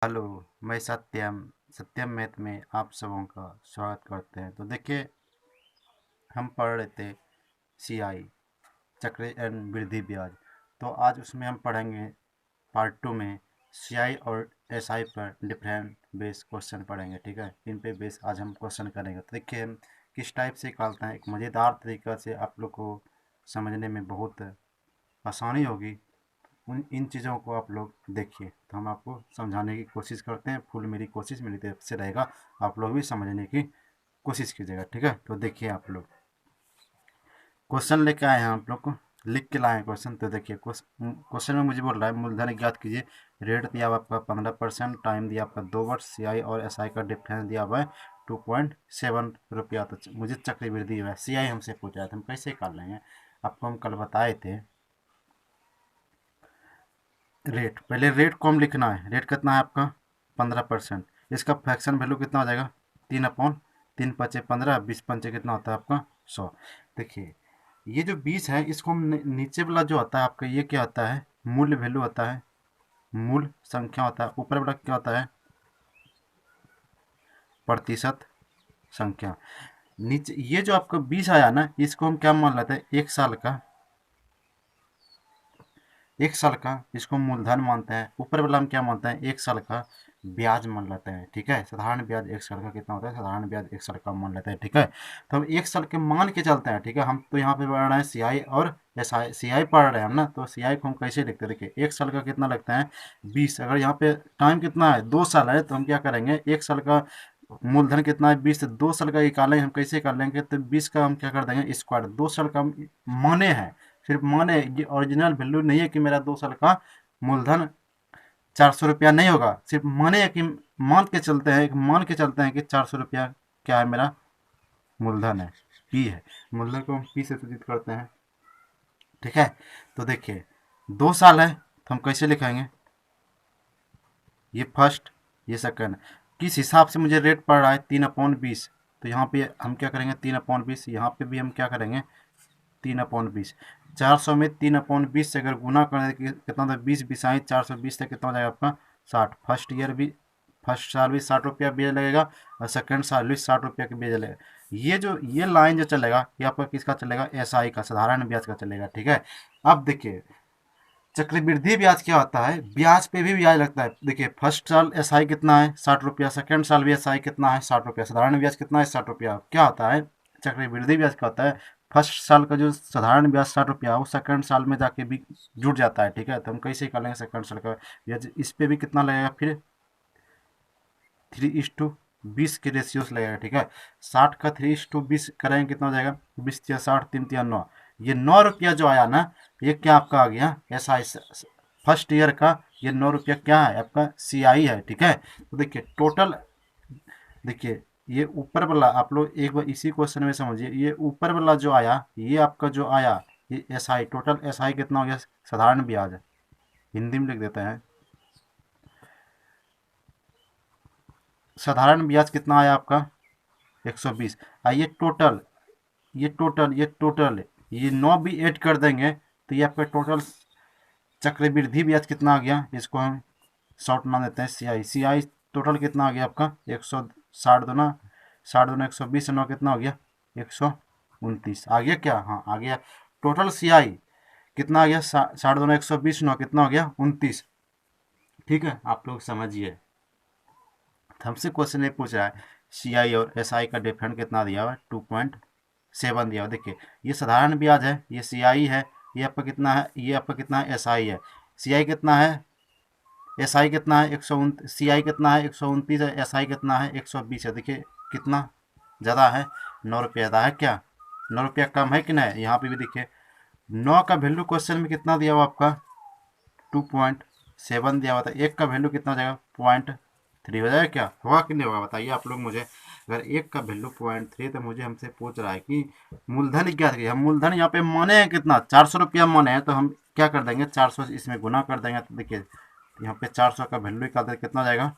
Hello, मैं सत्यम सत्यम math में आप सबों का स्वागत करते हैं। तो देखिए, हम पढ़ रहे थे सीआई चक्र एंड वृद्धि ब्याज। तो आज उसमें हम पढ़ेंगे पार्ट 2 में सीआई और एसआई पर डिफरेंट बेस क्वेश्चन पढ़ेंगे। ठीक है, इन पे बेस आज हम क्वेश्चन करेंगे। तो देखिए, हम किस टाइप से निकालते हैं, एक मज़ेदार तरीका से आप लोग को समझने में बहुत आसानी होगी। उन इन चीज़ों को आप लोग देखिए, तो हम आपको समझाने की कोशिश करते हैं। फुल मेरी कोशिश मेरी तरफ से रहेगा, आप लोग भी समझने की कोशिश कीजिएगा। ठीक है, तो देखिए, आप लोग क्वेश्चन लेके आए हैं, आप लोग को लिख के लाए हैं क्वेश्चन। तो देखिए, क्वेश्चन में मुझे बोल रहा है मूलधन ज्ञात कीजिए। रेट दिया हुआ आपका 15%, टाइम दिया आपका 2 वर्ष, सीआई और एसआई का डिफरेंस दिया हुआ है 2.7 रुपया। तो मुझे चक्रवृद्धि हुआ है, सीआई हमसे पूछा है, तो हम कैसे कर लेंगे। आपको हम कल बताए थे रेट। पहले रेट को हम लिखना है। रेट कितना है आपका 15%। इसका फ्रैक्शन वैल्यू कितना हो जाएगा 3/3 × 5 = 15, 20 × 5 कितना होता है आपका 100। देखिए, ये जो 20 है, इसको हम नीचे वाला जो होता है आपका, ये क्या होता है, मूल वैल्यू होता है, मूल संख्या होता है। ऊपर वाला क्या होता है, प्रतिशत संख्या। नीचे ये जो आपका 20 आया ना, इसको हम क्या मान लेते हैं, 1 साल का, 1 साल का इसको मूलधन मानते हैं। ऊपर वाला हम क्या मानते हैं, 1 साल का ब्याज मान लेते हैं। ठीक है, साधारण ब्याज 1 साल का कितना होता है, साधारण ब्याज 1 साल का मान लेते हैं। ठीक है, तो हम 1 साल के मान के चलते हैं। ठीक है, हम तो यहाँ पे पढ़ रहे हैं सीआई और एसआई। सीआई पढ़ रहे हैं हम ना, तो सीआई को हम कैसे लिखते हैं, देखिए 1 साल का कितना लगता है 20। अगर यहाँ पे टाइम कितना है 2 साल है, तो हम क्या करेंगे, 1 साल का मूलधन कितना है 20, 2 साल का निकालें हम कैसे कर लेंगे, तो 20 का हम क्या कर देंगे स्क्वायर। 2 साल का माने हैं, सिर्फ माने, ये ओरिजिनल वैल्यू नहीं है कि मेरा 2 साल का मूलधन 400 रुपया नहीं होगा। सिर्फ माने है कि मान के चलते हैं, मान के चलते हैं कि 400 रुपया क्या है, मेरा मूलधन है, पी है। मूलधन को हम पी से सूचित करते हैं। ठीक है, तो देखिए 2 साल है, तो हम कैसे लिखेंगे, ये फर्स्ट, ये सेकंड। किस हिसाब से मुझे रेट पड़ रहा है 3/20, तो यहाँ पे हम क्या करेंगे 3/20। यहाँ पे भी हम क्या करेंगे 3/20। 400 में 3/20 से अगर गुना करें कितना होता है, 20 × 420 से कितना हो जाएगा आपका 60। फर्स्ट साल भी 60 रुपया ब्याज लगेगा, और सेकंड साल भी 60 रुपया का ब्याज लगेगा। ये लाइन जो चलेगा, ये आपका किसका चलेगा, एसआई का, साधारण ब्याज का चलेगा। ठीक है, अब देखिए चक्रवृद्धि ब्याज क्या होता है, ब्याज पे भी ब्याज लगता है। देखिए फर्स्ट साल एसआई कितना है 60 रुपया, सेकंड साल भी एसआई कितना है 60 रुपया, साधारण ब्याज कितना है 60 रुपया। क्या होता है चक्रवृद्धि ब्याज क्या होता है, फर्स्ट साल का जो साधारण ब्याज 60 रुपया, वो सेकंड साल में जाके भी जुड़ जाता है। ठीक है, तो हम कैसे कर लेंगे सेकंड साल का ब्याज, इस पे भी कितना लगेगा, फिर 3:20 के रेशियो से लगेगा। ठीक है, 60 का 3:20 करेंगे कितना हो जाएगा, 20×3 = 60, 3×3 = 9। ये 9 रुपया जो आया ना, ये क्या आपका आ गया ऐसा फर्स्ट ईयर का। ये 9 रुपया क्या है आपका सीआई है। ठीक है, तो देखिए टोटल, देखिए ये ऊपर वाला आप लोग एक बार इसी क्वेश्चन में समझिए, ये ऊपर वाला जो आया, ये आपका जो आया, ये एसआई, टोटल एसआई कितना हो गया, साधारण ब्याज है, हिंदी में लिख देते हैं। साधारण ब्याज कितना आया आपका 120। आइए टोटल, ये 9 भी ऐड कर देंगे, तो ये आपका टोटल चक्रवृद्धि ब्याज कितना आ गया, इसको हम शॉर्ट मान देते हैं सीआई। सीआई टोटल कितना आ गया आपका 160 दूना 60 दूना 120, 9 कितना हो गया 129। आ गया क्या, हाँ आ गया। टोटल सीआई कितना आ गया, 60 दूना 120, 9 कितना हो गया 29। ठीक है, आप लोग समझिए, हमसे क्वेश्चन ये पूछ रहा है सीआई और एसआई का डिफरेंस कितना दिया हुआ है 2.7 दिया हुआ। देखिए ये साधारण ब्याज है, ये सीआई है, ये आपका कितना है, ये आपका कितना है एसआई है। सीआई कितना है, एसआई कितना है 129, सीआई कितना है 129 है, एसआई कितना है 120 है। देखिए कितना ज़्यादा है, 9 रुपया ज़्यादा है क्या, 9 रुपया कम है कि नहीं। यहाँ पे भी देखिए 9 का वैल्यू क्वेश्चन में कितना दिया हुआ आपका 2.7 दिया हुआ था। एक का वैल्यू कितना हो जाएगा 0.3 हो जाएगा, क्या होगा कि नहीं होगा बताइए आप लोग मुझे। अगर एक का वैल्यू 0.3, तो मुझे हमसे पूछ रहा है कि मूलधन क्या था। हम मूलधन यहाँ पे माने हैं कितना 400 रुपया माने हैं, तो हम क्या कर देंगे 400 इसमें गुना कर देंगे। तो देखिए यहाँ पे 400 का वैल्यू निकाल दे कितना हो जाएगा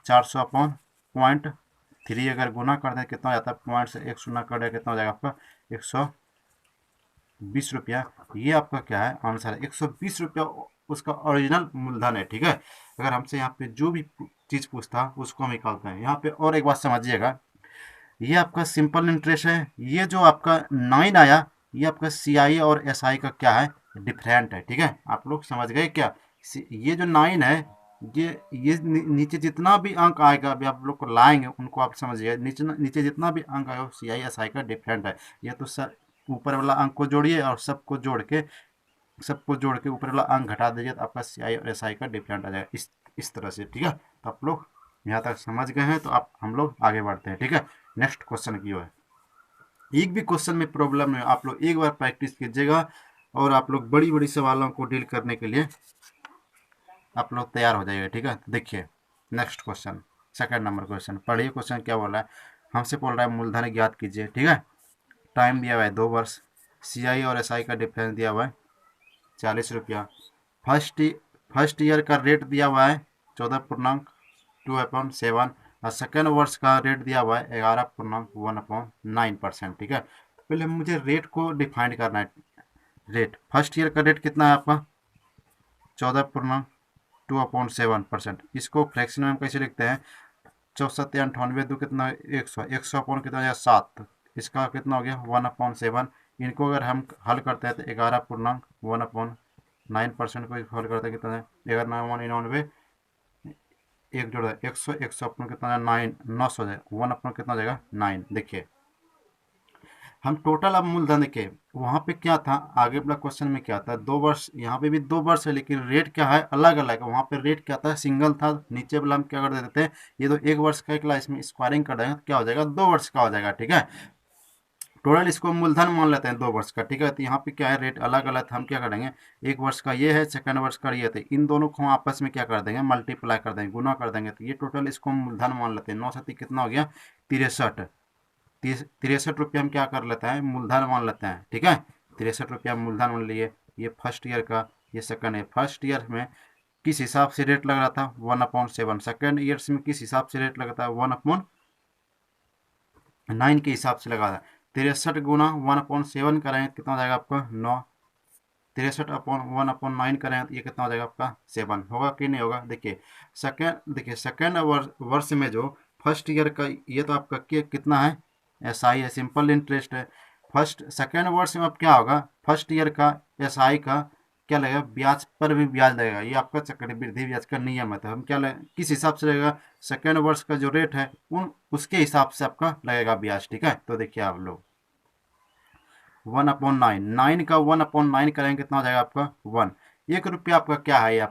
400/0.3, अगर गुना कर दें कितना हो जाता है, पॉइंट से 1 शून्य कर दे कितना हो जाएगा आपका 120 रुपया। ये आपका क्या है आंसर है, 120 रुपया उसका ओरिजिनल मूलधन है। ठीक है, अगर हमसे यहाँ पे जो भी चीज़ पूछता उसको हम निकालते हैं। यहाँ पे और एक बात समझिएगा, ये आपका सिंपल इंटरेस्ट है, ये जो आपका 9 आया ये आपका CI और SI का क्या है, डिफरेंट है। ठीक है, आप लोग समझ गए क्या? ये जो 9 है ये नीचे जितना भी अंक आएगा अभी आप लोग को लाएंगे उनको आप समझिए, नीचे नीचे जितना भी अंक आएगा CI SI का डिफरेंट है। ये तो सर ऊपर वाला अंक को जोड़िए और सबको जोड़ के ऊपर वाला अंक घटा दीजिए तो आपका CI और SI का डिफरेंट आ जाएगा इस तरह से। ठीक है, तो आप लोग यहाँ तक समझ गए हैं, तो आप हम लोग आगे बढ़ते हैं। ठीक है, नेक्स्ट क्वेश्चन की ओर। एक भी क्वेश्चन में प्रॉब्लम नहीं, आप लोग एक बार प्रैक्टिस कीजिएगा और आप लोग बड़ी बड़ी सवालों को डील करने के लिए आप लोग तैयार हो जाइएगा। ठीक है, तो देखिए next question, second number question पढ़िए। क्वेश्चन क्या बोल रहा है, हमसे बोल रहा है मूलधन ज्ञात कीजिए। ठीक है, टाइम दिया हुआ है 2 वर्ष, CI और SI का डिफरेंस दिया हुआ है 40 रुपया, फर्स्ट ईयर का रेट दिया हुआ है 14.2/7 और सेकेंड वर्ष का रेट दिया हुआ है 11.1/9%। ठीक है, तो पहले मुझे रेट को डिफाइन करना है। रेट फर्स्ट ईयर का रेट कितना है आपका 14.2/7%। इसको फ्रैक्शन में हम कैसे लिखते हैं, 64 98 कितना 100 100 अपॉन कितना 7, इसका कितना हो गया 1/7। इनको अगर हम हल करते हैं तो 11.1/9% को हल करते हैं कितना है 11/99, एक जोड़ 100 100 अपन कितना 900 जाए 1 अपन कितना जाएगा 9। देखिए हम टोटल अब मूलधन के वहाँ पे क्या था, आगे वाला क्वेश्चन में क्या था 2 वर्ष, यहाँ पे भी 2 वर्ष है लेकिन रेट क्या है अलग अलग है। वहाँ पे रेट क्या था सिंगल था, नीचे वाला हम क्या कर देते हैं ये तो 1 वर्ष का एक इसमें स्क्वायरिंग कर देंगे तो क्या हो जाएगा 2 वर्ष का हो जाएगा। ठीक है, टोटल इसको मूलधन मान लेते हैं 2 वर्ष का। ठीक है, तो यहाँ पे क्या है रेट अलग अलग था, हम क्या करेंगे 1 वर्ष का ये है सेकंड वर्ष का ये थे, इन दोनों को हम आपस में क्या कर देंगे मल्टीप्लाई कर देंगे गुना कर देंगे, तो ये टोटल इसको हम मूलधन मान लेते हैं। 9 से कितना हो गया 63, 63 रुपये हम क्या कर लेते हैं मूलधन मान लेते हैं। ठीक है, 63 रुपया मूलधन मान लिए। ये फर्स्ट ईयर का, ये सेकंड है। फर्स्ट ईयर में किस हिसाब से रेट लग रहा था 1/7, सेकंड ईयर्स में किस हिसाब से रेट लगा था 1/9 के हिसाब से लगा था। 63 गुना 1/7 करेंगे कितना हो जाएगा आपका 9, 63/1/9 करेंगे तो ये कितना हो जाएगा आपका 7 होगा कि नहीं होगा। देखिए सेकंड वर्ष में जो फर्स्ट ईयर का ये तो आपका कितना है SI है, सिंपल इंटरेस्ट है। सेकंड वर्ष में अब क्या होगा फर्स्ट ईयर का SI का क्या लगेगा ब्याज पर भी ब्याज लगेगा, ये आपका चक्रवृद्धि ब्याज का नियम है। तो हम क्या किस हिसाब से लगेगा सेकंड वर्ष का जो रेट है उसके हिसाब से आपका लगेगा ब्याज। ठीक है, तो देखिए आप लोग 1/9, 9 का 1/9 करेंगे कितना हो जाएगा आपका 1। 1 रुपया आपका क्या है ये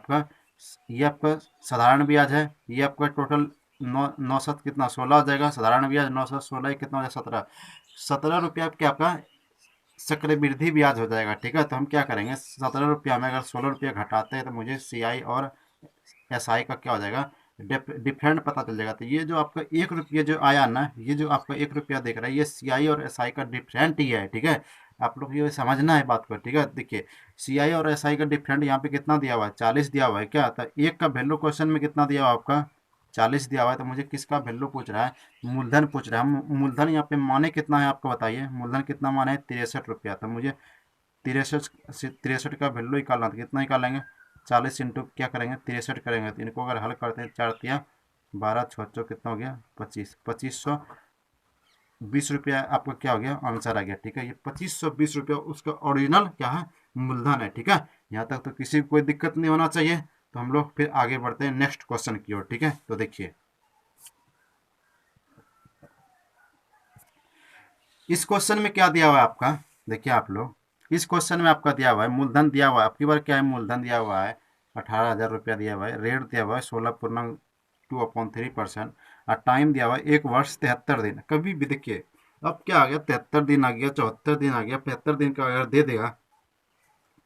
आपका साधारण ब्याज है। ये आपका टोटल 9 कितना 16 हो जाएगा साधारण ब्याज, 916 कितना हो जाएगा 17 रुपया क्या आपका चक्रवृद्धि ब्याज हो जाएगा। ठीक है, तो हम क्या करेंगे 17 रुपया में अगर 16 रुपया घटाते हैं तो मुझे CI और SI का क्या हो जाएगा डिफरेंट पता चल जाएगा। तो ये जो आपका 1 रुपया जो आया ना, ये जो आपका 1 रुपया देख रहा है ये CI और SI का डिफरेंट ही है। ठीक है, आप लोग ये समझना है बात को। ठीक है, देखिए CI और SI का डिफरेंट यहाँ पे कितना दिया हुआ है 40 दिया हुआ है क्या, तो एक का वैल्यू क्वेश्चन में कितना दिया हुआ आपका 40 दिया हुआ है। तो मुझे किसका वैल्यू पूछ रहा है मूलधन पूछ रहा है। हम मूलधन यहाँ पे माने कितना है आपको बताइए, मूलधन कितना माने है 63 रुपया। तो मुझे 63 का वैल्यू निकालना था, कितना निकालेंगे 40 इंटू क्या करेंगे 63 करेंगे, तो इनको अगर हल करते हैं 4 तिया 12 6 कितना हो गया 25, 2520 रुपया आपका क्या हो गया आंसर आ गया। ठीक है, ये 2520 रुपया उसका ओरिजिनल क्या है मूलधन है। ठीक है, यहाँ तक तो किसी को कोई दिक्कत नहीं होना चाहिए। तो हम लोग फिर आगे बढ़ते हैं नेक्स्ट क्वेश्चन की ओर। ठीक है, तो देखिए इस क्वेश्चन में क्या दिया हुआ है आपका, देखिए आप लोग इस क्वेश्चन में आपका दिया हुआ है मूलधन दिया हुआ है, आपकी बार क्या है मूलधन दिया हुआ है 18,000 रुपया दिया हुआ है, रेट दिया हुआ है 16.2/3% और टाइम दिया हुआ है 1 वर्ष 73 दिन। कभी भी देखिए अब क्या आ गया 73 दिन आ गया 74 दिन आ गया 75 दिन का अगर दे देगा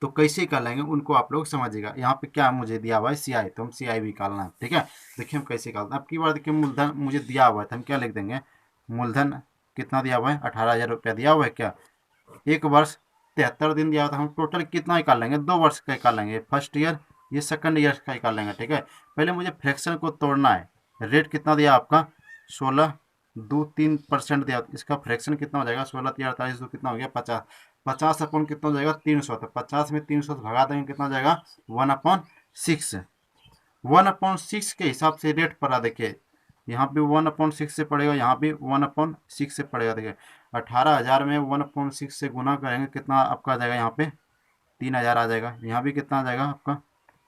तो कैसे निकालेंगे उनको आप लोग समझिएगा। यहाँ पे क्या मुझे दिया हुआ है CI, तो हम CI भी निकालना है। ठीक है, देखिए हम कैसे निकालते हैं। अब की बार देखिए मूलधन मुझे दिया हुआ है तो हम क्या लिख देंगे मूलधन कितना दिया हुआ है 18,000 रुपया दिया हुआ है क्या, 1 वर्ष 73 दिन दिया हुआ था। हम टोटल कितना निकालेंगे 2 वर्ष का निकालेंगे, फर्स्ट ईयर ये सेकंड ईयर का निकालेंगे। ठीक है, पहले मुझे फ्रैक्शन को तोड़ना है। रेट कितना दिया आपका 16.23% दिया, इसका फ्रैक्शन कितना हो जाएगा 16 3 48 2 कितना हो गया 50, 50 अपन कितना हो जाएगा 300, तो 50 में 300 से भगा देंगे कितना हो जाएगा 1/6। 1/6 के हिसाब से रेट पड़ा। देखिए यहाँ भी 1/6 से पड़ेगा, यहाँ भी 1/6 से पड़ेगा। देखिए 18,000 में 1/6 से गुना करेंगे कितना आपका आ जाएगा, यहाँ पे 3,000 आ जाएगा, यहाँ भी कितना आ जाएगा आपका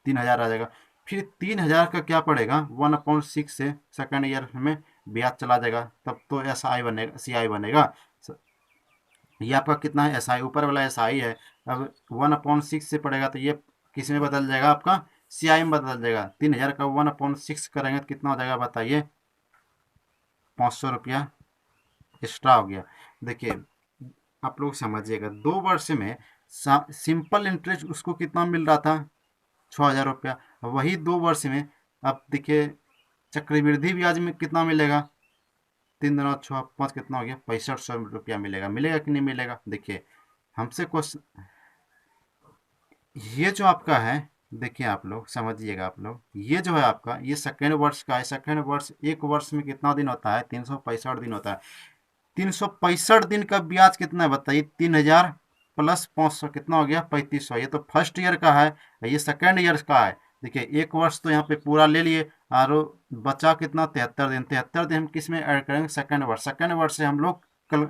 3,000 आ जाएगा। फिर 3,000 का क्या पड़ेगा 1/6 से सेकेंड ईयर में ब्याज चला जाएगा, तब तो एस आई बनेगा, सी आई बनेगा। ये आपका कितना है एस आई, ऊपर वाला एस आई है। अब 1/6 से पड़ेगा तो ये किस में बदल जाएगा आपका सी आई में बदल जाएगा। 3,000 का 1/6 करेंगे तो कितना हो जाएगा बताइए, 500 रुपया एक्स्ट्रा हो गया। देखिए आप लोग समझिएगा, 2 वर्ष में सिंपल इंटरेस्ट उसको कितना मिल रहा था 6,000 रुपया, वही 2 वर्ष में अब देखिए चक्रवृद्धि ब्याज में कितना मिलेगा, 3 दूना 6 5 कितना हो गया 6500 रुपया मिलेगा। मिलेगा कि नहीं मिलेगा। देखिए हमसे क्वेश्चन ये जो आपका है, देखिए आप लोग समझिएगा, आप लोग ये जो है आपका ये सेकेंड वर्ष का है। सेकेंड वर्ष एक वर्ष में कितना दिन होता है 365 दिन होता है। 365 दिन का ब्याज कितना है बताइए, 3,000 प्लस 500 कितना हो गया 3,500। ये तो फर्स्ट ईयर का है, ये सेकेंड ईयर का है। देखिए एक वर्ष तो यहाँ पे पूरा ले लिए और बचा कितना 73 दिन। 73 दिन हम किस में ऐड करेंगे सेकेंड वर्ष। सेकेंड वर्ष से हम लोग कल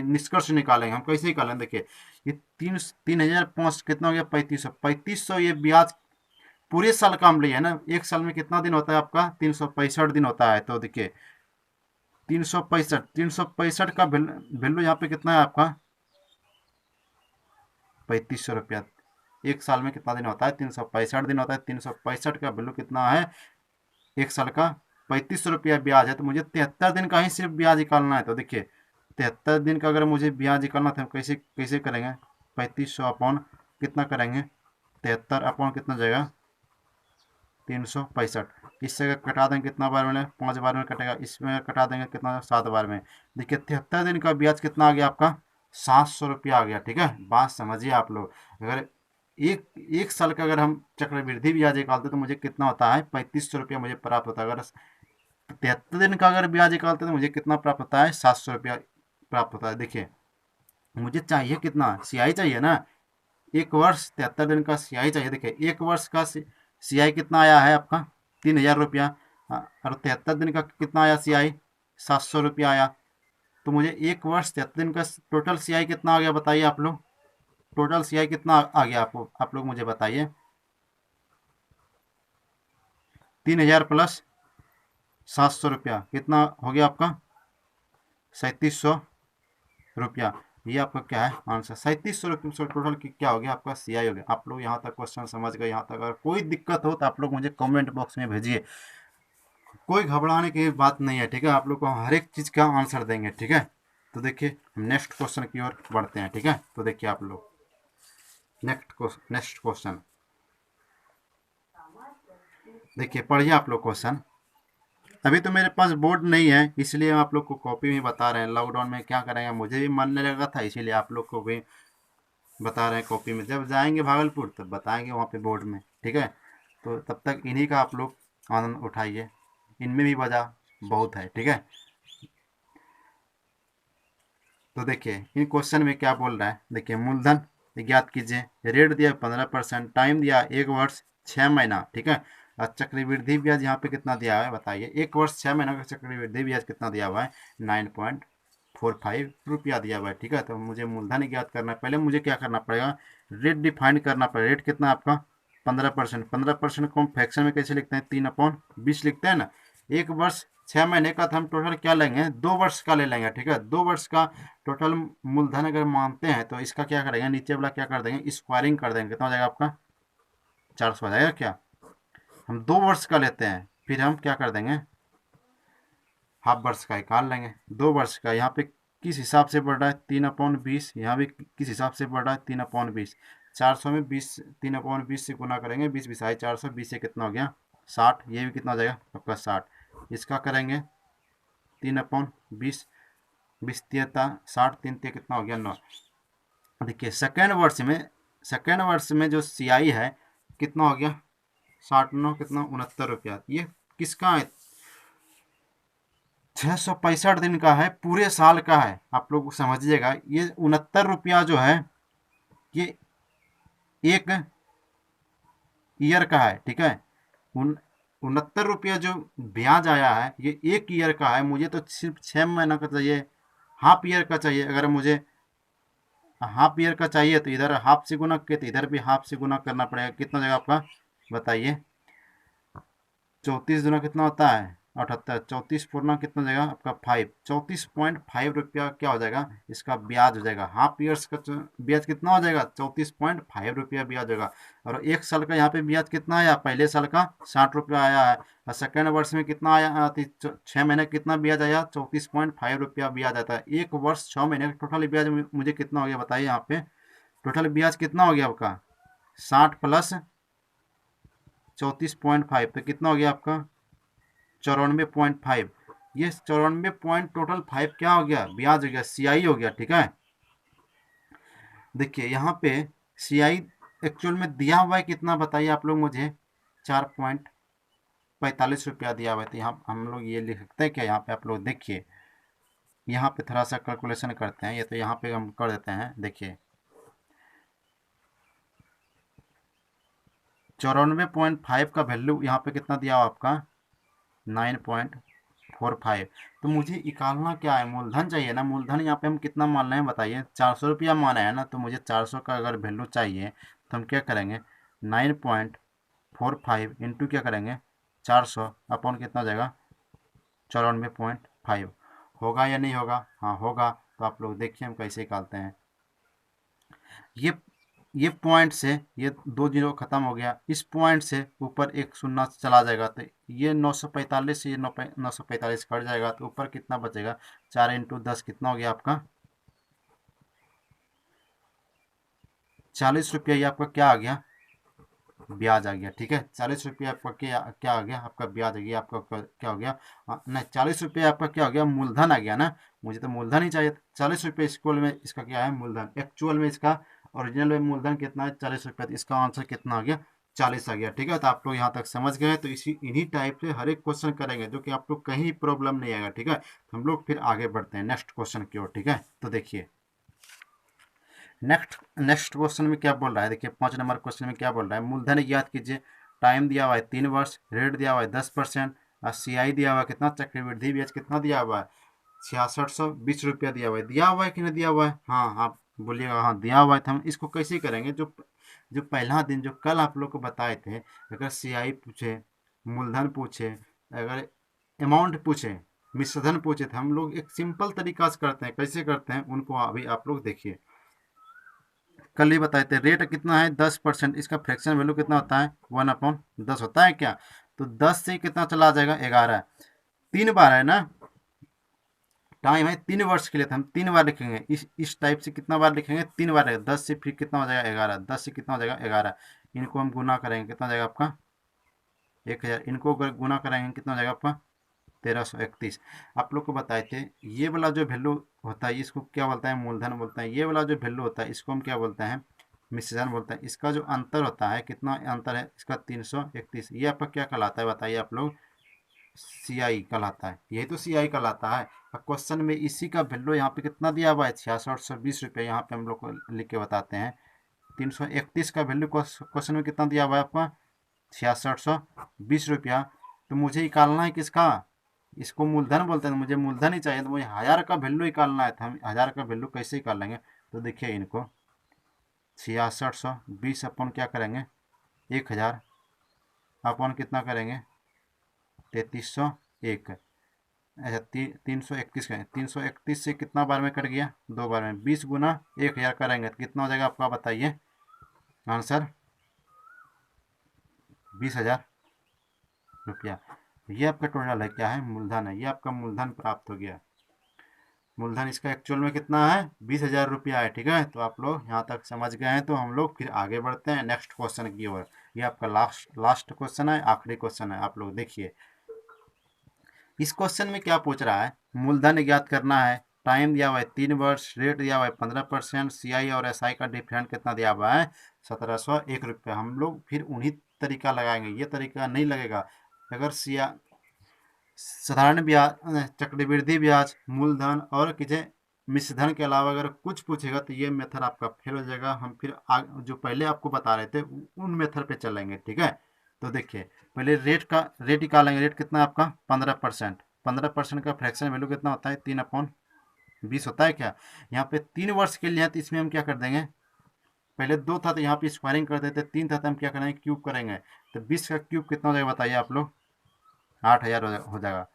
निष्कर्ष निकालेंगे। हम कैसे निकालेंगे, देखिए ये 3,005 कितना हो गया 3,500। 3,500 ये ब्याज पूरे साल का हम लिए है ना। एक साल में कितना दिन होता है आपका 365 दिन होता है। तो देखिए 365 का वैल्यू यहाँ पे कितना है आपका 3,500 रुपया। एक साल में कितना दिन होता है 365 दिन होता है। 365 का वैल्यू कितना है एक साल का 3,500 रुपया ब्याज है। तो मुझे 73 दिन का ही सिर्फ ब्याज निकालना है। तो देखिए 73 दिन का अगर मुझे ब्याज निकालना था, कैसे कैसे करेंगे 3,500 अपॉन कितना करेंगे 73 अपॉन कितना जाएगा 365। इससे कटा देंगे कितना बार में 5 बार में कटेगा, इसमें कटा देंगे कितना 7 बार में। देखिए 73 दिन का ब्याज कितना आ गया आपका 700 रुपया आ गया। ठीक है बात समझिए आप लोग। अगर एक एक साल का अगर हम चक्रवृद्धि ब्याज निकालते तो मुझे कितना होता है 3,500 रुपया मुझे प्राप्त होता है। अगर 73 दिन का अगर ब्याज निकालते तो मुझे कितना प्राप्त होता है 700 रुपया प्राप्त होता है। देखिए मुझे चाहिए कितना सियाई चाहिए ना, एक वर्ष 73 दिन का सियाई चाहिए। देखिए एक वर्ष का सियाई कितना आया है आपका 3,000 रुपया, और 73 दिन का कितना आया सियाई 700 रुपया आया। तो मुझे एक वर्ष 73 दिन का टोटल सियाई कितना आ गया बताइए आप लोग। टोटल सियाई कितना आ गया आपको, आप लोग मुझे बताइए। 3,000 प्लस 700 रुपया कितना हो गया आपका 3,700 रुपया। ये आपका क्या है आंसर 3,700 टोटल की क्या हो गया आपका सीआई हो गया। आप लोग यहाँ तक क्वेश्चन समझ गए। यहाँ तक अगर कोई दिक्कत हो तो आप लोग मुझे कमेंट बॉक्स में भेजिए। कोई घबराने की बात नहीं है। ठीक है आप लोग को हर एक चीज़ का आंसर देंगे। ठीक है तो देखिए हम नेक्स्ट क्वेश्चन की ओर बढ़ते हैं। ठीक है तो देखिए आप लोग नेक्स्ट क्वेश्चन देखिए पढ़िए आप लोग क्वेश्चन। अभी तो मेरे पास बोर्ड नहीं है इसलिए आप लोग को कॉपी में बता रहे हैं। लॉकडाउन में क्या करेंगे मुझे भी मन नहीं लगा था, इसीलिए आप लोग को भी बता रहे हैं कॉपी में। जब जाएंगे भागलपुर तब बताएंगे वहाँ पे बोर्ड में। ठीक है तो तब तक इन्हीं का आप लोग आनंद उठाइए, इनमें भी वजह बहुत है। ठीक है तो देखिए इन क्वेश्चन में क्या बोल रहा है। देखिए मूलधन ज्ञात कीजिए, रेट दिया 15%, टाइम दिया 1 वर्ष 6 महीना। ठीक है और चक्रवृद्धि ब्याज यहाँ पे कितना दिया हुआ है बताइए। 1 वर्ष 6 महीना का चक्रवृद्धि ब्याज कितना दिया हुआ है 9.45 रुपया दिया हुआ है। ठीक है तो मुझे मूलधन ज्ञात करना है। पहले मुझे क्या करना पड़ेगा रेट डिफाइन करना पड़ेगा। रेट कितना आपका 15%। 15% को हम फ्रैक्शन में कैसे लिखते हैं 3/20 लिखते हैं ना। 1 वर्ष 6 महीने का तो हम टोटल क्या लेंगे 2 वर्ष का ले लेंगे। ठीक है 2 वर्ष का टोटल मूलधन अगर मानते हैं तो इसका क्या करेंगे नीचे वाला क्या कर देंगे स्क्वायरिंग कर देंगे। कितना हो जाएगा आपका 400 हो जाएगा। क्या हम 2 वर्ष का लेते हैं फिर हम क्या कर देंगे हाफ वर्ष का निकाल लेंगे। 2 वर्ष का यहाँ पे किस हिसाब से बढ़ रहा है 3/20, यहाँ भी किस हिसाब से बढ़ रहा है 3/20। 400 में 20 3/20 से गुना करेंगे 20 बिसाई 400, 20 से कितना हो गया 60। ये भी कितना हो जाएगा आपका 60। इसका करेंगे 3/20 20 तिहत्तर 60 3 कितना हो गया 9। देखिए सेकेंड वर्ष में जो सियाई है कितना हो गया 60 9 कितना 69 रुपया। ये किसका है 665 दिन का है, पूरे साल का है। आप लोग समझिएगा ये 69 रुपया जो है ये एक ईयर का है। ठीक है 69 रुपया जो ब्याज आया है ये 1 ईयर का है, मुझे तो सिर्फ 6 महीना का चाहिए, हाफ ईयर का चाहिए। अगर मुझे हाफ ईयर का चाहिए तो इधर हाफ से गुना किया, तो इधर भी हाफ से गुना करना पड़ेगा। कितना जगह आपका बताइए, 34 गुना कितना होता है 78, 34 पूर्णा कितना हो जाएगा आपका 5, 34.5 रुपया क्या हो जाएगा इसका ब्याज हो जाएगा। हाफ ईयर्स का ब्याज कितना हो जाएगा 34.5 रुपया ब्याज होगा। और 1 साल का यहाँ पे ब्याज कितना आया, पहले साल का 60 रुपया आया है, और सेकेंड वर्ष में कितना आया, 6 महीने कितना ब्याज आया 34.5 रुपया ब्याज आता है। 1 वर्ष 6 महीने का टोटल ब्याज मुझे कितना हो गया बताइए। यहाँ पे टोटल ब्याज कितना हो गया आपका 60 प्लस 34.5 तो कितना हो गया आपका 94.5। ये 94.5 क्या हो गया ब्याज हो गया, सीआई हो गया। ठीक है, देखिए यहाँ पे सीआई एक्चुअल में दिया हुआ है कितना बताइए आप लोग मुझे, 4.45 रुपया दिया हुआ है। तो यहाँ हम लोग ये लिख सकते हैं क्या, यहाँ पे आप लोग देखिए, यहाँ पे थोड़ा सा कैलकुलेशन करते हैं। ये तो यहाँ पे हम कर देते हैं, देखिए 94.5 का वैल्यू यहाँ पे कितना दिया हुआ आपका 9.45। तो मुझे निकालना क्या है, मूलधन चाहिए ना। मूलधन यहाँ पे हम कितना मान रहे हैं बताइए, 400 रुपया माना है ना, तो मुझे 400 का अगर वैल्यू चाहिए तो हम क्या करेंगे 9.45 इंटू क्या करेंगे 400 अपॉन कितना हो जाएगा 94.5। होगा या नहीं होगा, हाँ होगा। तो आप लोग देखिए हम कैसे निकालते हैं। ये ये पॉइंट से ये 2 जीरो खत्म हो गया, इस पॉइंट से ऊपर एक शून्य चला जाएगा, तो ये 945 से ये 945 कट जाएगा, तो ऊपर कितना बचेगा 4 इंटू 10 कितना हो गया आपका 40 रुपया। ये आपका क्या आ गया ब्याज आ गया। ठीक है, 40 रुपया आपका क्या क्या आ गया आपका ब्याज आ गया, आपका क्या हो गया नहीं 40 रुपया आपका क्या हो गया मूलधन आ गया ना। मुझे तो मूलधन ही चाहिए। 40 रुपये स्कूल में इसका क्या है मूलधन, एक्चुअल में इसका ओरिजिनल में मूलधन कितना है 40 रुपया, तो इसका आंसर कितना आ गया 40 आ गया। ठीक है, तो आप लोग यहाँ तक समझ गए। तो इसी इन्हीं टाइप से हर एक क्वेश्चन करेंगे जो कि आप लोग कहीं प्रॉब्लम नहीं आएगा। ठीक है, तो हम लोग फिर आगे बढ़ते हैं नेक्स्ट क्वेश्चन की ओर। ठीक है, तो देखिए नेक्स्ट नेक्स्ट क्वेश्चन में क्या बोल रहा है, देखिए 5 नंबर क्वेश्चन में क्या बोल रहा है, मूलधन ज्ञात कीजिए। टाइम दिया हुआ है 3 वर्ष, रेट दिया हुआ है 10%, और सीआई दिया हुआ है कितना, चक्रवृद्धि ब्याज कितना दिया हुआ है 6620 रुपया दिया हुआ है कि नहीं दिया हुआ है। हाँ हाँ बोलिएगा, हाँ दिया हुआ है। तो हम इसको कैसे करेंगे, जो जो पहला दिन जो कल आप लोग को बताए थे, अगर सीआई पूछे, मूलधन पूछे, अगर अमाउंट पूछे, मिश्रधन पूछे, तो हम लोग एक सिंपल तरीका से करते हैं। कैसे करते हैं उनको अभी आप लोग देखिए। कल ही बताए थे रेट कितना है 10%, इसका फ्रैक्शन वैल्यू कितना होता है 1/10 होता है क्या। तो 10 से कितना चला जाएगा 11, 3 बार है ना, टाइम है 3 वर्ष के लिए, तो हम 3 बार लिखेंगे। इस टाइप से कितना बार लिखेंगे 3 बार है। 10 से फिर कितना हो जाएगा 11, 10 से कितना हो जाएगा 11, इनको हम गुना करेंगे कितना हो जाएगा आपका 1000, इनको अगर गुना करेंगे कितना हो जाएगा आपका 1331। आप लोग को बताए थे ये वाला जो वैल्यू होता है इसको क्या बोलता है मूलधन बोलते हैं, ये वाला जो वैल्यू होता है इसको हम क्या बोलते हैं मिश्रण बोलते हैं। इसका जो अंतर होता है कितना अंतर है इसका 331, ये आपका क्या कहलाता है बताइए आप लोग, सीआई कहलाता है। यही तो सीआई कहलाता है। क्वेश्चन में इसी का वैल्यू यहाँ पे कितना दिया हुआ है 6620 रुपये, यहाँ पे हम लोग को लिख के बताते हैं। 331 का वैल्यू क्वेश्चन में कितना दिया हुआ है आपका 6620 रुपया। तो मुझे निकालना है किसका, इसको मूलधन बोलते हैं, मुझे मूलधन ही चाहिए। तो मुझे 1000 का वैल्यू निकालना है, तो हम 1000 का वैल्यू कैसे निकाल लेंगे। तो देखिए इनको 6620 अपन क्या करेंगे 1000 अपन कितना करेंगे 3301। अच्छा 331 का 331 से कितना बार में कट गया 2 बार में, 20 गुना 1000 करेंगे तो कितना हो जाएगा आपका बताइए आंसर 20,000 रुपया। ये आपका टोटल है क्या है मूलधन है, ये आपका मूलधन प्राप्त हो गया। मूलधन इसका एक्चुअल में कितना है 20,000 रुपया है। ठीक है, तो आप लोग यहाँ तक समझ गए हैं। तो हम लोग फिर आगे बढ़ते हैं नेक्स्ट क्वेश्चन की ओर। ये आपका लास्ट क्वेश्चन है, आखिरी क्वेश्चन है। आप लोग देखिए इस क्वेश्चन में क्या पूछ रहा है, मूलधन ज्ञात करना है, टाइम दिया हुआ है 3 वर्ष, रेट दिया हुआ है 15%, सीआई और एसआई का डिफरेंट कितना दिया हुआ है 1701 रुपया। हम लोग फिर उन्हीं तरीका लगाएंगे, ये तरीका नहीं लगेगा। अगर सीआ साधारण ब्याज, चक्रवृद्धि ब्याज, मूलधन और किसी मिश्रधन के अलावा अगर कुछ पूछेगा तो ये मेथड आपका फेल हो जाएगा। हम फिर जो पहले आपको बता रहे थे उन मेथड पे चलेंगे। ठीक है, तो देखिए पहले रेट निकालेंगे। रेट कितना है आपका 15%। 15% का फ्रैक्शन वैल्यू कितना होता है 3/20 होता है क्या। यहाँ पे 3 वर्ष के लिए है तो इसमें हम क्या कर देंगे, पहले 2 था तो यहाँ पे स्क्वायरिंग कर देते, 3 था तो हम क्या करेंगे क्यूब करेंगे। तो 20 का क्यूब कितना हो जाएगा बताइए आप लोग, 8,000 हो जाएगा।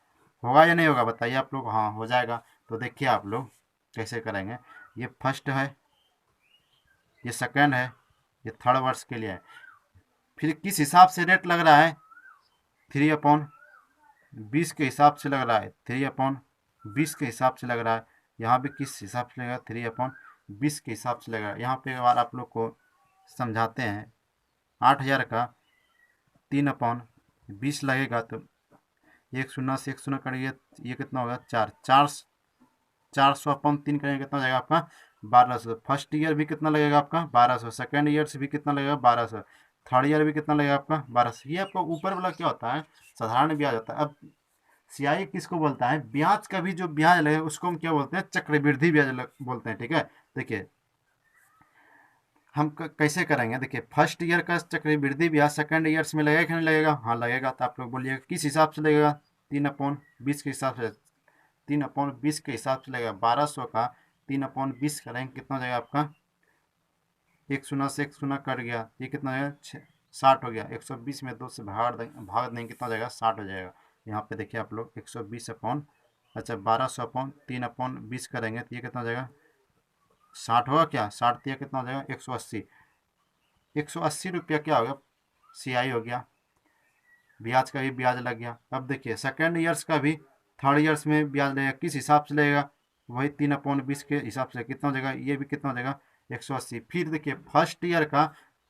होगा या नहीं होगा बताइए आप लोग। हाँ हो जाएगा। तो देखिए आप लोग कैसे करेंगे। ये फर्स्ट है, ये सेकंड है, ये 3rd वर्ष के लिए है। फिर किस हिसाब से रेट लग रहा है, 3/20 के हिसाब से लग रहा है, 3/20 के हिसाब से लग रहा है। यहाँ भी किस हिसाब से लगेगा, 3/20 के हिसाब से लगेगा। यहाँ पे एक बार आप लोग को समझाते हैं। 8,000 का 3/20 लगेगा तो एक शून्य से एक शून्य करेंगे, ये कितना होगा 400/3 करेंगे कितना हो जाएगा आपका 1,200। फर्स्ट ईयर भी कितना लगेगा आपका 1,200, सेकेंड ईयर से भी कितना लगेगा 1,200, थर्ड ईयर भी कितना लगेगा आपका 1,200। ये आपका ऊपर वाला क्या होता है, साधारण ब्याज होता है। अब सिआई किसको बोलता है, ब्याज का भी जो ब्याज लगे उसको हम क्या बोलते हैं, चक्रवृद्धि ब्याज बोलते हैं। ठीक है, देखिए हम कैसे करेंगे। देखिए फर्स्ट ईयर का चक्रवृद्धि ब्याज सेकंड ईयर्स में लगेगा कि नहीं लगेगा, हाँ लगेगा। तो आप लोग बोलिएगा किस हिसाब से लगेगा, 3/20 के हिसाब से। 3/20 के हिसाब से लगेगा 1,200 का 3/20 करेंगे कितना हो जाएगा आपका, एक शून्य से एक शून्य कट गया, ये कितना हो जाएगा 60 हो गया। 120 में 2 से भाग देंगे कितना हो जाएगा 60 हो जाएगा। यहाँ पे देखिए आप लोग 120 अपॉन, अच्छा 1,200 अपॉन 3/20 करेंगे तो ये कितना हो जाएगा 60 होगा क्या, 60 दिया कितना हो जाएगा 180। 180 रुपया क्या हो गया, सिआई हो गया। ब्याज का भी ब्याज लग गया। अब देखिए सेकेंड ईयर्स का भी, थर्ड ईयर्स में ब्याज लगेगा किस हिसाब से लगेगा, वही 3/20 के हिसाब से कितना हो जाएगा, ये भी कितना हो जाएगा 180। फिर देखिए फर्स्ट ईयर का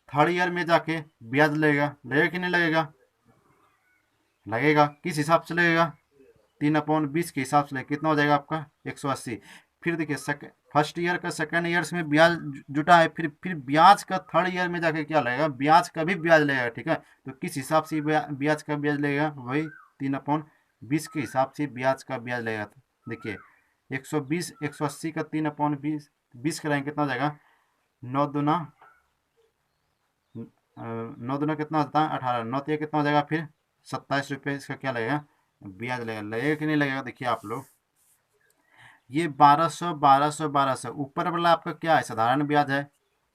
थर्ड ईयर में जाके ब्याज लगेगा कि नहीं लगेगा, लगेगा। किस हिसाब से लगेगा 3/20 के हिसाब से लगेगा, कितना हो जाएगा आपका 180। फिर देखिए फर्स्ट ईयर का सेकेंड ईयर्स में ब्याज जुटा है, फिर ब्याज का थर्ड ईयर में जाके क्या लगेगा, ब्याज का भी ब्याज लगेगा। ठीक है, तो किस हिसाब से ब्याज का ब्याज लगेगा, वही 3/20 के हिसाब से ब्याज का ब्याज लगेगा। तो देखिए 180 का 3/20 कराएंगे कितना हो जाएगा, 9 दूना 9 दूना कितना होता है 18, 9 तिया कितना हो जाएगा फिर 27 रुपये इसका क्या लगेगा, ब्याज लगेगा कि नहीं लगेगा। देखिए आप लोग ये 1,200 1,200 1,200 ऊपर वाला आपका क्या है, साधारण ब्याज है,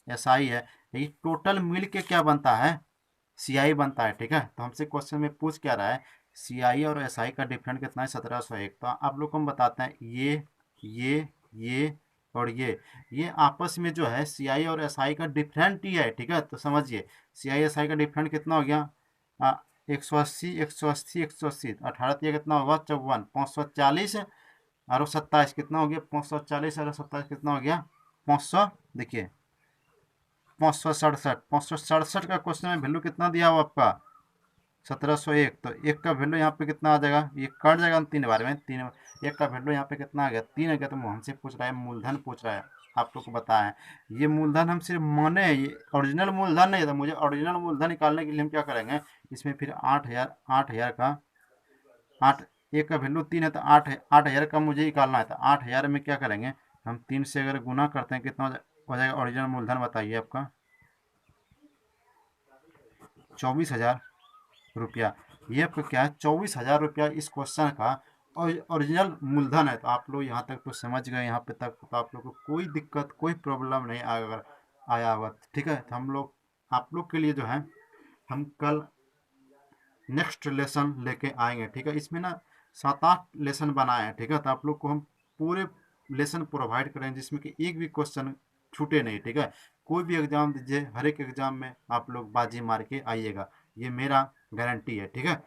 एसआई है। ये टोटल मिल के क्या बनता है, सीआई बनता है। ठीक है, तो हमसे क्वेश्चन में पूछ क्या रहा है, सीआई और एसआई का डिफरेंट कितना है 1701। तो आप लोग को हम बताते हैं ये और ये आपस में जो है सीआई और एसआई का डिफरेंट ही है। ठीक है, तो समझिए सीआई एसआई का डिफरेंट कितना हो गया 180 180 180, 18 कितना होगा 54, 540 और 27 कितना हो गया 540 और 27 कितना हो गया 500। देखिए 567, 567 का क्वेश्चन में वैल्यू कितना दिया हुआ आपका 1701। तो एक का वैल्यू यहाँ पे कितना आ जाएगा, ये कट जाएगा 3 बार में, 3 एक का वैल्यू यहाँ पे कितना आ गया 3 आ गया। तो हमसे पूछ रहा है मूलधन पूछ रहा है, आप लोग को बताएं ये मूलधन हम सिर्फ माने हैं, ये ओरिजिनल मूलधन नहीं है। तो मुझे ओरिजिनल मूलधन निकालने के लिए हम क्या करेंगे, इसमें फिर 8,000 का 8, एक का वैल्यू 3 है तो 8,000 का मुझे निकालना है। तो 8,000 में क्या करेंगे हम 3 से अगर गुना करते हैं कितना हो जाएगा ओरिजिनल मूलधन बताइए आपका 24,000 रुपया। ये आपका क्या है 24,000 रुपया इस क्वेश्चन का ओरिजिनल मूलधन है। तो आप लोग यहाँ तक तो समझ गए, यहाँ पे तक तो आप लोग को कोई दिक्कत कोई प्रॉब्लम नहीं अगर आया होगा। ठीक है, तो हम लोग आप लोग के लिए जो है हम कल नेक्स्ट लेसन लेके आएंगे। ठीक है, इसमें ना 7-8 लेसन बनाए हैं। ठीक है, तो आप लोग को हम पूरे लेसन प्रोवाइड करेंगे जिसमें कि एक भी क्वेश्चन छूटे नहीं। ठीक है, कोई भी एग्जाम दीजिए, हर एक एग्जाम में आप लोग बाजी मार के आइएगा, ये मेरा गारंटी है। ठीक है,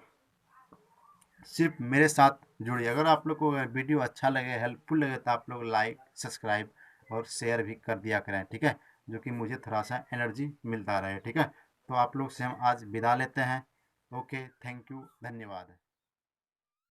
सिर्फ मेरे साथ जुड़िए। अगर आप लोग को वीडियो अच्छा लगे हेल्पफुल लगे तो आप लोग लाइक सब्सक्राइब और शेयर भी कर दिया करें। ठीक है, जो कि मुझे थोड़ा सा एनर्जी मिलता रहे। ठीक है, तो आप लोग से हम आज विदा लेते हैं। ओके, थैंक यू, धन्यवाद।